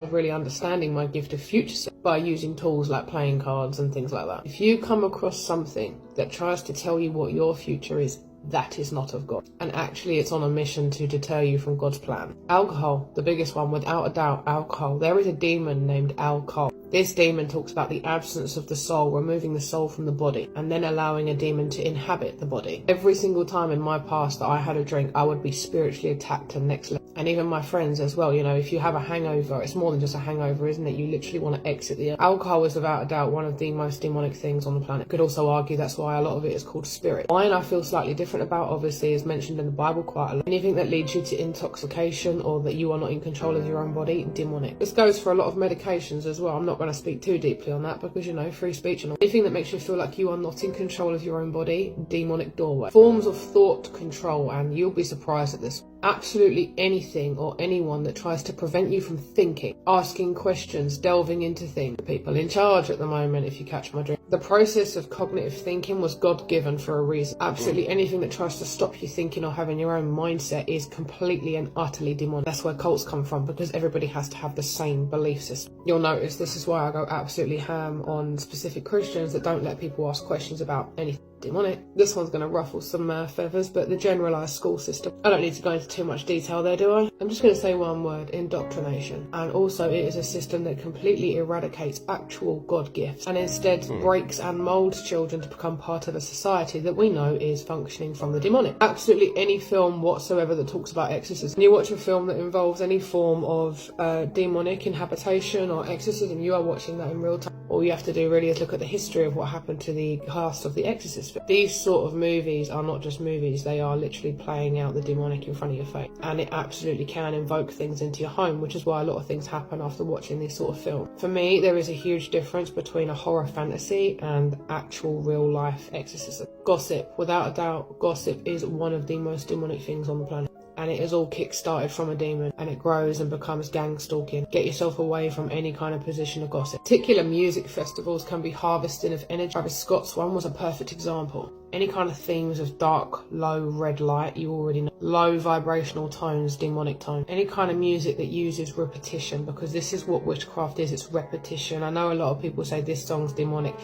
really understanding my gift of future self by using tools like playing cards and things like that. If you come across something that tries to tell you what your future is, that is not of God. And actually it's on a mission to deter you from God's plan. Alcohol, the biggest one, without a doubt, alcohol. There is a demon named alcohol. This demon talks about the absence of the soul, removing the soul from the body, and then allowing a demon to inhabit the body. Every single time in my past that I had a drink, I would be spiritually attacked to the next level. And even my friends as well, you know, if you have a hangover, it's more than just a hangover, isn't it? You literally want to exit the earth. Alcohol is without a doubt one of the most demonic things on the planet. Could also argue that's why a lot of it is called spirit. Wine I feel slightly different about, obviously, is mentioned in the Bible quite a lot. Anything that leads you to intoxication or that you are not in control of your own body, demonic. This goes for a lot of medications as well. I'm not going to speak too deeply on that because, you know, free speech and all. Anything that makes you feel like you are not in control of your own body, demonic doorway. Forms of thought control, and you'll be surprised at this. Absolutely anything or anyone that tries to prevent you from thinking, asking questions, delving into things. People in charge at the moment, if you catch my drift. The process of cognitive thinking was God-given for a reason. Absolutely anything that tries to stop you thinking or having your own mindset is completely and utterly demonic. That's where cults come from, because everybody has to have the same belief system. You'll notice this is why I go absolutely ham on specific Christians that don't let people ask questions about anything demonic. This one's going to ruffle some feathers, but the generalised school system. I don't need to go into too much detail there, do I? I'm just going to say one word: indoctrination. And also it is a system that completely eradicates actual God gifts and instead breaks and moulds children to become part of a society that we know is functioning from the demonic. Absolutely any film whatsoever that talks about exorcism. When you watch a film that involves any form of demonic inhabitation or exorcism, you are watching that in real time. All you have to do really is look at the history of what happened to the cast of The Exorcist. These sort of movies are not just movies, they are literally playing out the demonic in front of your face. And it absolutely can invoke things into your home, which is why a lot of things happen after watching these sort of films. For me, there is a huge difference between a horror fantasy and actual real life exorcism. Gossip, without a doubt, gossip is one of the most demonic things on the planet. And it is all kick-started from a demon, and it grows and becomes gang stalking. Get yourself away from any kind of position of gossip. Particular music festivals can be harvesting of energy. Travis Scott's one was a perfect example. Any kind of themes of dark, low, red light, you already know. Low vibrational tones, demonic tones. Any kind of music that uses repetition, because this is what witchcraft is, it's repetition. I know a lot of people say this song's demonic.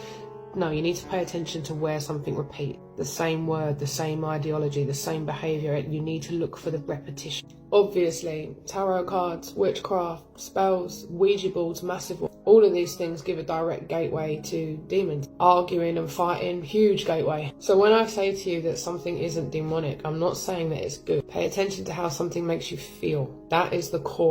No, you need to pay attention to where something repeats. The same word, the same ideology, the same behaviour. You need to look for the repetition. Obviously, tarot cards, witchcraft, spells, Ouija boards, massive ones. All of these things give a direct gateway to demons. Arguing and fighting, huge gateway. So when I say to you that something isn't demonic, I'm not saying that it's good. Pay attention to how something makes you feel. That is the core.